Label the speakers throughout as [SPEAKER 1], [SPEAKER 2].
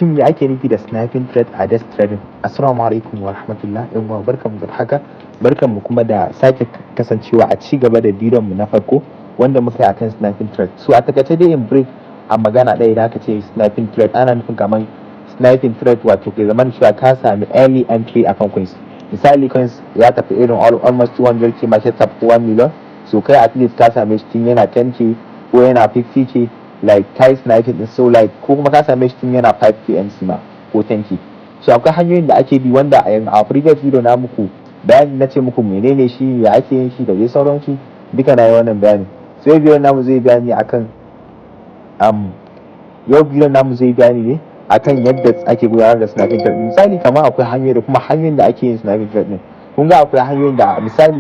[SPEAKER 1] shin me ake nufi da sniping thread a desk trading? Assalamu alaikum wa rahmatullah, yan uwa barkanmu da haka, barkanmu kuma da sake kasancewa a ci gaba da bidiyon mu na farko wanda muka yi akan sniping thread. So a takaice dai in brief a magana ɗaya idan aka ce sniping thread ana nufin kamar sniping thread wato ke zaman cewa ka sami early entry akan coins. Misali coins ya tafi irin almost 200k market cap 1 million, so kai at least ka same shi tun yana 10k ko yana 50k, like kai sniping din, so like ko kuma ka same shi tun yana 5k MC ma ko 10k. So akwai hanyoyin da ake bi wanda a previous video na muku bayani, na ce muku menene shi, ya ake yin shi da dai sauransu, duka na yi wannan bayani. So yau bidiyon namu zai bayani akan ne akan yadda ake gudanar da sniping thread. Misali kamar akwai hanyoyi da kuma hanyoyin da ake yin sniping thread din. Kun ga akwai hanyoyin da misali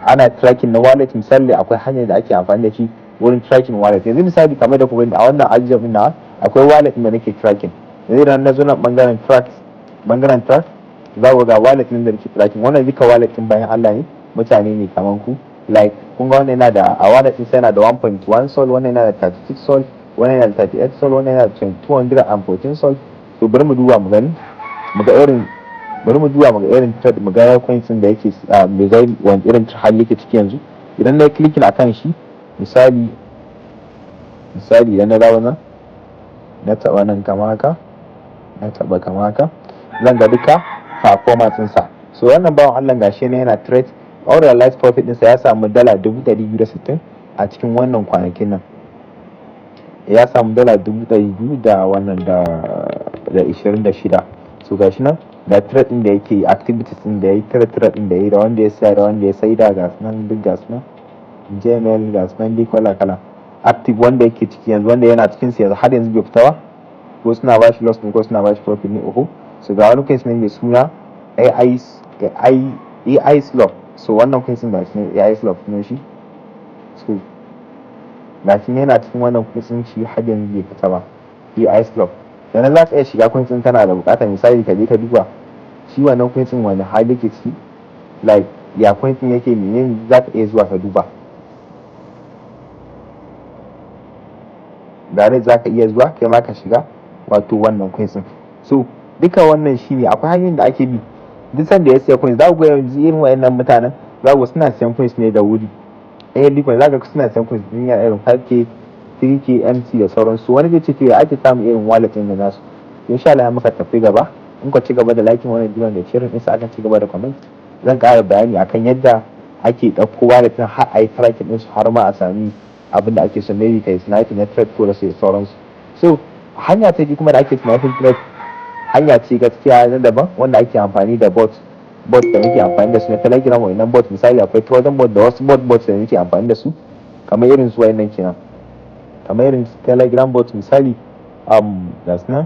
[SPEAKER 1] ana tracking na wallet, misali akwai hanyar da ake amfani da shi wurin tracking wallet. Yanzu misali kamar da kuma a wannan ajiyar din na akwai wallet da nake tracking. Yanzu idan na zo nan bangaren track za ku ga wallet din da nake tracking. Wannan duka wallet din bayan Allah ne, mutane ne kamar ku. Like kun ga wannan yana da a wallet din sai yana da 1.1 sol, wannan yana da 36 sol, wannan yana da 38 sol, wannan yana da 214 sol. So bari mu duba mu gani, mu ga irin trade, mu ga coins da yake me zai wani irin hali yake ciki yanzu. Idan na clicking akan shi, misali idan na dawo nan na taba nan kamar haka, zan ga duka performance ɗinsa. So wannan bawan Allah gashi ne yana trade, all realized profit ɗinsa ya samu dala 260 a cikin wannan kwanakin nan. Ya samu dala 200 da wannan da 26. So gashi nan da trade din da yake, activities din da yake, trade din da yake, da wanda ya saya da wanda ya saida, ga sunan duk ga sunan gmail, ga sunan duk kala active wanda yake ciki yanzu, wanda yana cikin sa yanzu har yanzu bai fita ba, ko suna ba shi loss ko suna ba shi profit ne uku. So ga wani case ne mai suna AI slot. So wannan case din gashi ne AI slot ne shi. So gashi yana cikin wannan case din shi har yanzu bai fita ba, AI slot. Sannan za ka iya shiga coin din tana da bukata, misali ka je ka duba shi wannan coin din wani hali yake ciki, like ya coin din yake, menene za ka iya zuwa ka duba. Direct za ka iya zuwa kai ma ka shiga wato wannan coin din. So duka wannan shine akwai hanyoyin da ake bi. Duk sanda ya siya coins za ku ga yanzu irin wayannan mutanen za ku suna siyan coins ne da wuri. Bitcoin za ka suna siyan coins din yana irin 5k 3k MC da sauransu. Wani zai ce to ya ake samun irin wallet din da nasu. Insha Allah muka tafi gaba, in ku ci gaba da liking wannan bidiyon da sharing din sa, akan ci gaba da comment, zan ƙara bayani akan yadda ake ɗauko wallet din har ai tracking din su har ma a sami abin da ake so, maybe kai sniping na thread ko da sauransu. So hanya ta biyu kuma da ake sniping thread, hanya ce gaskiya na daban wanda ake amfani da bot da muke amfani da su na Telegram. Wannan bot misali akwai Trojan bot da wasu bot da muke amfani da su, kamar irin su wayannan kenan, kamar irin Telegram bot misali gas nan.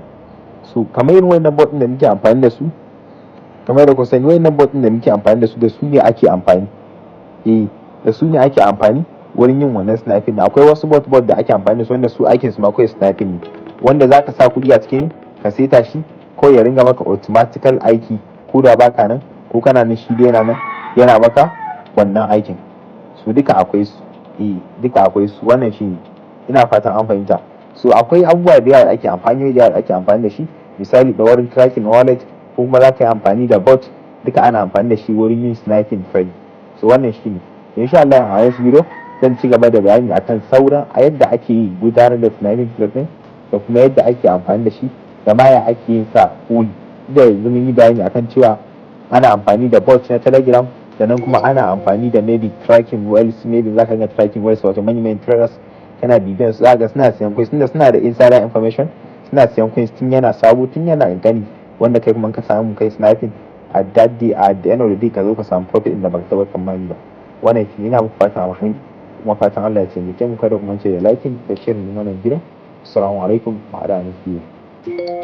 [SPEAKER 1] So kamar irin wayannan bot da muke amfani da su, kamar da ku sani wayannan bot da muke amfani da su ne ake amfani da su ne ake amfani wurin yin wannan sniping. Akwai wasu bot da ake amfani da su wanda su aikin su ma kawai sniping ne, wanda zaka sa kuɗi a cikin ka seta shi ko ya ringa maka automatical aiki ko da baka nan ko kana nan, shi dai yana maka wannan aikin. So duka akwai su, wannan shi ina fatan an fahimta. So akwai abubuwa da yawa da ake amfani da shi, misali da wurin tracking wallet, ko kuma za ka yi amfani da bot, duka ana amfani da shi wurin yin sniping thread. So wannan shi ne, insha Allah a wasu video zan ci gaba da bayani akan sauran a yadda ake gudanar da sniping thread din, da kuma yadda ake amfani da shi, da ma ya ake yin sa koyi. Da yanzu mun yi bayani akan cewa ana amfani da bot na Telegram, sannan kuma ana amfani da maybe tracking wells, maybe za ka ga tracking wells wato manyan traders, kana bibiyan su ga suna siyan coins tunda suna da insider information, suna siyan coins tun yana sabo, tun yana gani, wanda kai kuma ka samu kai sniping at that day, at the end of the day ka zo ka samu profit inda baka taɓa tsammani ba. Wannan shi ina muku fatan alheri, kuma fatan Allah ya taimake mu. Kada ku mance da liking da sharing wannan bidiyon. Assalamu alaikum wa rahmatullahi.